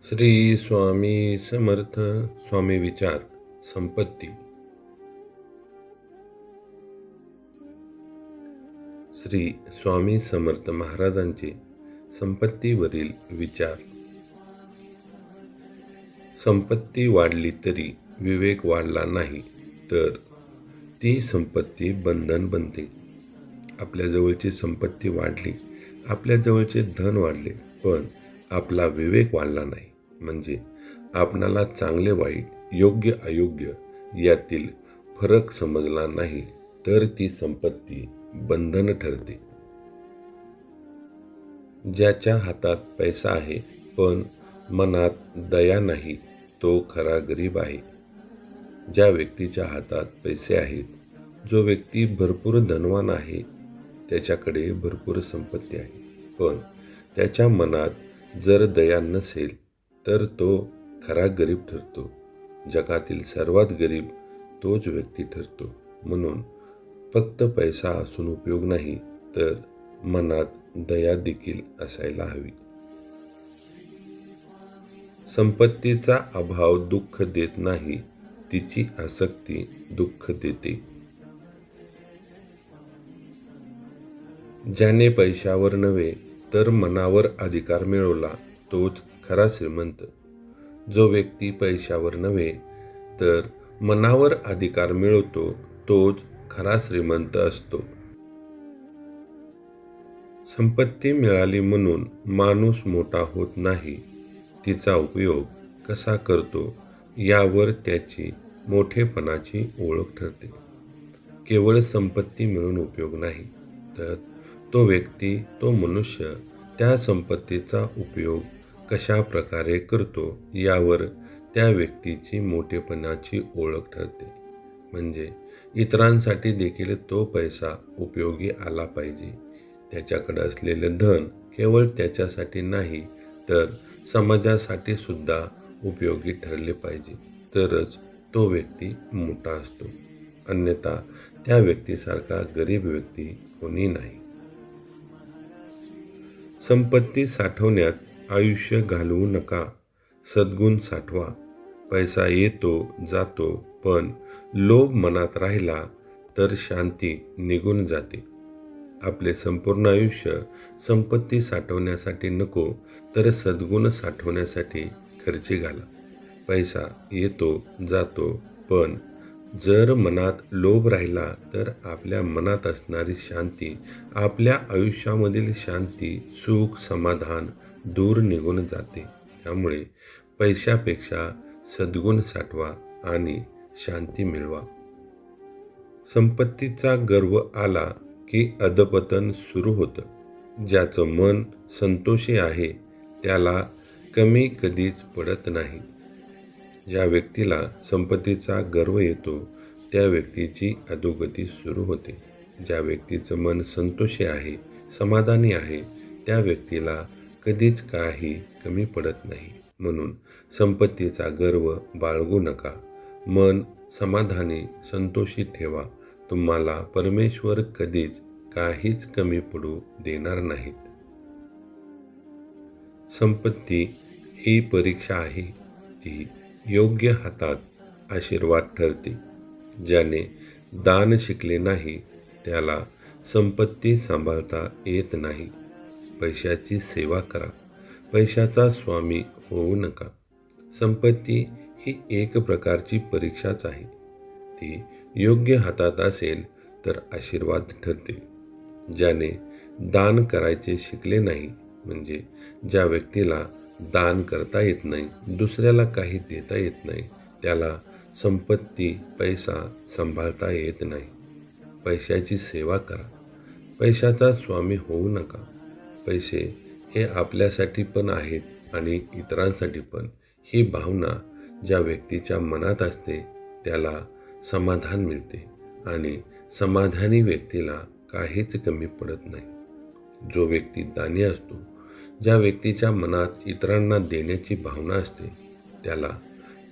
श्री स्वामी समर्थ. स्वामी विचार. संपत्ती. श्री स्वामी समर्थ महाराजांचे संपत्तीवरील विचार. संपत्ती वाढली तरी विवेक वाढला नाही तर ती संपत्ती बंधन बनते. आपल्या जवळची संपत्ती वाढली, आपल्या जवळचे धन वाढले, पण आपला विवेक वाढला नाही, म्हणजे आपणाला चांगले वाईट, योग्य अयोग्य यातील फरक समजला नाही, तर ती संपत्ती बंधन ठरते. ज्याच्या हातात पैसा आहे पण मनात दया नाही, तो खरा गरीब आहे. ज्या व्यक्तीच्या हातात पैसे आहेत, जो व्यक्ती भरपूर धनवान आहे, त्याच्याकडे भरपूर संपत्ती आहे, पण त्याच्या मनात जर दया नसेल तर तो खरा गरीब ठरतो. जगातील सर्वात गरीब तोच व्यक्ती ठरतो. म्हणून फक्त पैसा असून उपयोग नाही, तर मनात दया देखील असायला हवी. संपत्तीचा अभाव दुःख देत नाही, तिची आसक्ती दुःख देते. ज्याने पैशावर नव्हे तर मनावर अधिकार मिळवला तोच खरा श्रीमंत. जो व्यक्ती पैशावर नव्हे तर मनावर अधिकार मिळवतो तोच खरा श्रीमंत असतो. संपत्ती मिळाली म्हणून माणूस मोठा होत नाही, तिचा उपयोग कसा करतो यावर त्याची मोठेपणाची ओळख ठरते. केवळ संपत्ती मिळून उपयोग नाही, तर तो व्यक्ती, तो मनुष्य त्या संपत्तीचा उपयोग कशा प्रकारे करतो यावर त्या व्यक्तीची मोठेपणाची ओळख ठरते. म्हणजे इतरांसाठी देखील तो पैसा उपयोगी आला पाहिजे. त्याच्याकडे असलेले धन केवळ त्याच्यासाठी नाही तर समाजासाठी सुद्धा उपयोगी ठरले पाहिजे, तरच तो व्यक्ती मोठा असतो. अन्यथा त्या व्यक्तीसारखा गरीब व्यक्ती कोणी नाही. संपत्ती साठवण्यात आयुष्य घालवू नका, सद्गुण साठवा. पैसा येतो जातो, पण लोभ मनात राहिला तर शांती निघून जाते. आपले संपूर्ण आयुष्य संपत्ती साठवण्यासाठी नको, तर सद्गुण साठवण्यासाठी खर्ची घाला. पैसा येतो जातो, पण जर मनात लोभ राहिला तर आपल्या मनात असणारी शांती, आपल्या आयुष्यामधील शांती, सुख, समाधान दूर निघून जाते. त्यामुळे पैशापेक्षा सद्गुण साठवा आणि शांती मिळवा. संपत्तीचा गर्व आला की अधपतन सुरू होतं. ज्याचं मन संतोषी आहे त्याला कमी कधीच पडत नाही. ज्या व्यक्तीला संपत्तीचा गर्व येतो त्या व्यक्तीची अधोगती सुरू होते. ज्या व्यक्तीचं मन संतोषी आहे, समाधानी आहे, त्या व्यक्तीला कधीच काही कमी पडत नाही. म्हणून संपत्तीचा गर्व बाळगू नका. मन समाधानी, संतोषी ठेवा. तुम्हाला परमेश्वर कधीच काहीच कमी पडू देणार नाहीत. संपत्ती ही परीक्षा आहे, ती योग्य हातात आशीर्वाद ठरते. ज्याने दान शिकले नाही त्याला संपत्ती सांभाळता येत नाही. पैशाची सेवा करा, पैशाचा स्वामी होऊ नका. संपत्ती ही एक प्रकारची परीक्षाच आहे. ती योग्य हातात असेल तर आशीर्वाद ठरते. ज्याने दान करायचे शिकले नाही, म्हणजे ज्या व्यक्तीला दान करता येत नाही, दुसऱ्याला काही देता येत नाही, त्याला संपत्ती, पैसा सांभाळता येत नाही. पैशाची सेवा करा, पैशाचा स्वामी होऊ नका. पैसे हे आपल्यासाठी पण आहेत आणि इतरांसाठी पण. ही भावना ज्या व्यक्तीच्या मनात असते त्याला समाधान मिळते आणि समाधानी व्यक्तीला काहीच कमी पडत नाही. जो व्यक्ती दानी असतो, ज्या व्यक्तीच्या मनात इतरांना देण्याची भावना असते, त्याला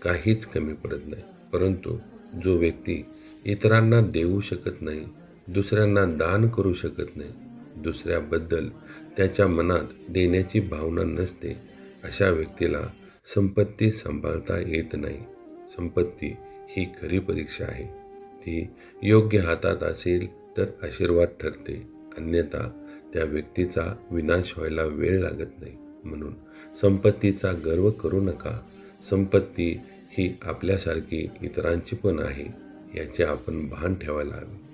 काहीच कमी पडत नाही. परंतु जो व्यक्ती इतरांना देऊ शकत नाही, दुसऱ्यांना दान करू शकत नाही, दुसऱ्याबद्दल त्याच्या मनात देण्याची भावना नसते, अशा व्यक्तीला संपत्ती सांभाळता येत नाही. संपत्ती ही खरी परीक्षा आहे. ती योग्य हातात असेल तर आशीर्वाद ठरते, अन्यथा त्या व्यक्तीचा विनाश व्हायला वेळ लागत नाही. म्हणून संपत्तीचा गर्व करू नका. संपत्ती ही आपल्यासारखी इतरांची पण आहे, याचे आपण भान ठेवायला हवे.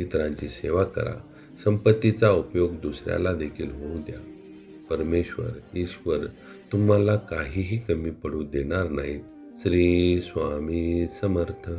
इतरांची सेवा करा. संपत्तीचा उपयोग दुसऱ्याला देखील होऊ द्या. परमेश्वर, ईश्वर तुम्हाला काहीही कमी पडू देणार नाहीत. श्री स्वामी समर्थ.